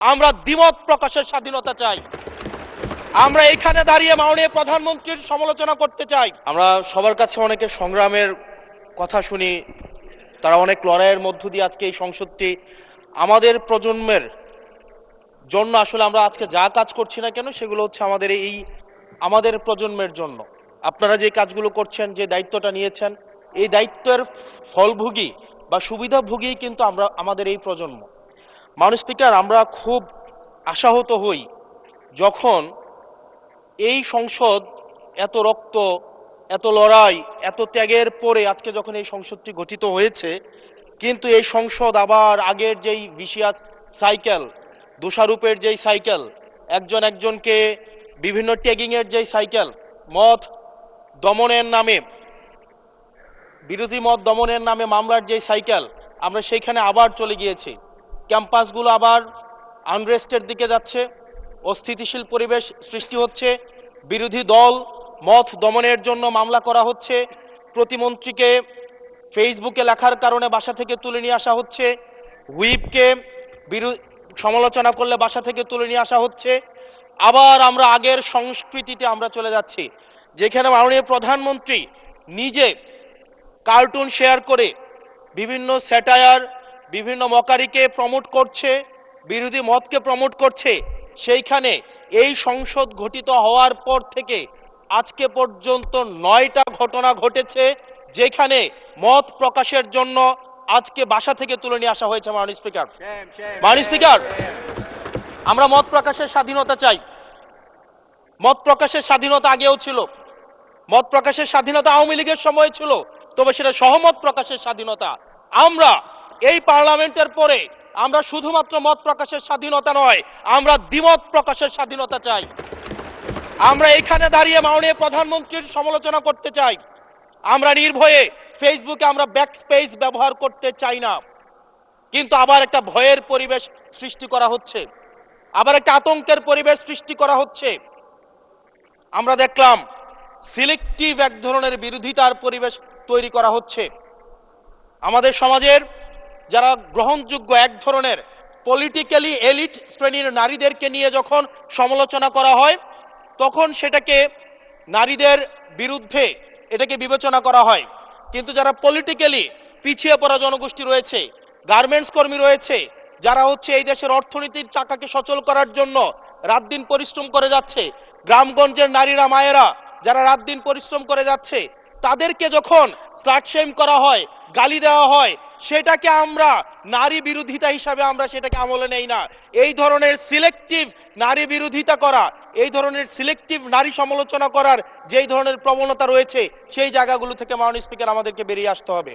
আমরা দ্বিমত প্রকাশের স্বাধীনতা চাই। আমরা এখানে দাঁড়িয়ে মাননীয় প্রধানমন্ত্রীর সমালোচনা করতে চাই। আমরা সবার কাছে অনেকের সংগ্রামের কথা শুনি, তারা অনেক লড়াইয়ের মধ্য দিয়ে আজকে এই সংসদটি আমাদের প্রজন্মের জন্য, আসলে আমরা আজকে যা কাজ করছি না কেন সেগুলো হচ্ছে আমাদের প্রজন্মের জন্য। আপনারা যে কাজগুলো করছেন, যে দায়িত্বটা নিয়েছেন, এই দায়িত্বের ফলভোগী বা সুবিধাভোগী কিন্তু আমাদের এই প্রজন্ম। মাননীয় স্পিকার, আমরা খুব আশাহত হই যখন এই সংসদ এত রক্ত, এত লড়াই, এত ত্যাগের পরে আজকে যখন এই সংসদটি গঠিত হয়েছে, কিন্তু এই সংসদ আবার আগের যেই ভিশিয়াস সাইকেল, দোষারোপের যেই সাইকেল, একজনকে বিভিন্ন ট্যাগিংয়ের যেই সাইকেল, মত দমনের নামে, বিরোধী মত দমনের নামে মামলার যেই সাইকেল, আমরা সেইখানে আবার চলে গিয়েছি। ক্যাম্পাসগুলো আবার আনরেস্টের দিকে যাচ্ছে, অস্থিতিশীল পরিবেশ সৃষ্টি হচ্ছে, বিরোধী দল মত দমনের জন্য মামলা করা হচ্ছে, প্রতিমন্ত্রীকে ফেসবুকে লেখার কারণে বাসা থেকে তুলে নিয়ে আসা হচ্ছে, হুইপকে সমালোচনা করলে বাসা থেকে তুলে নিয়ে আসা হচ্ছে। আবার আমরা আগের সংস্কৃতিতে আমরা চলে যাচ্ছি, যেখানে মাননীয় প্রধানমন্ত্রী নিজে কার্টুন শেয়ার করে বিভিন্ন স্যাটায়ার, বিভিন্ন মকারিকে প্রমোট করছে, বিরোধী মতকে প্রমোট করছে। সেইখানে এই সংসদ গঠিত হওয়ার পর থেকে আজকে পর্যন্ত 9টা ঘটনা ঘটেছে যেখানে মত প্রকাশের জন্য আজকে বাসা থেকে তুলে নিয়ে আসা হয়েছে। মাননীয় স্পিকার, আমরা মত প্রকাশের স্বাধীনতা চাই। মত প্রকাশের স্বাধীনতা আগেও ছিল, মত প্রকাশের স্বাধীনতা আওয়ামী লীগের সময় ছিল, তবে সেটা সহমত প্রকাশের স্বাধীনতা। আমরা এই পার্লামেন্টের পরে আমরা শুধুমাত্র মত প্রকাশের স্বাধীনতা নয়, আমরা দ্বিমত প্রকাশের স্বাধীনতা চাই। আমরা এখানে দাঁড়িয়ে মাননীয় প্রধানমন্ত্রীর সমালোচনা করতে চাই। আমরা নির্ভয়ে ফেসবুকে আমরা ব্যাকস্পেস ব্যবহার করতে চাই না, কিন্তু আবার একটা ভয়ের পরিবেশ সৃষ্টি করা হচ্ছে, আবার একটা আতঙ্কের পরিবেশ সৃষ্টি করা হচ্ছে। আমরা দেখলাম সিলেক্টিভ এক ধরনের বিরোধিতার পরিবেশ তৈরি করা হচ্ছে। আমাদের সমাজের যারা গ্রহণযোগ্য এক ধরনের পলিটিক্যালি এলিট শ্রেণীর নারীদেরকে নিয়ে যখন সমালোচনা করা হয়, তখন সেটাকে নারীদের বিরুদ্ধে এটাকে বিবেচনা করা হয়। কিন্তু যারা পলিটিক্যালি পিছিয়ে পড়া জনগোষ্ঠী রয়েছে, গার্মেন্টস কর্মী রয়েছে, যারা হচ্ছে এই দেশের অর্থনীতির চাকাকে সচল করার জন্য রাত দিন পরিশ্রম করে যাচ্ছে, গ্রামগঞ্জের নারীরা, মায়েরা যারা রাত দিন পরিশ্রম করে যাচ্ছে, তাদেরকে যখন স্লাট শেম করা হয়, গালি দেওয়া হয়, সেটাকে আমরা নারী বিরোধিতা হিসাবে আমরা সেটাকে আমলে নেই না। এই ধরনের সিলেক্টিভ নারী বিরোধিতা করা, এই ধরনের সিলেক্টিভ নারী সমালোচনা করার যেই ধরনের প্রবণতা রয়েছে, সেই জায়গাগুলো থেকে মাননীয় স্পিকার আমাদেরকে বেরিয়ে আসতে হবে।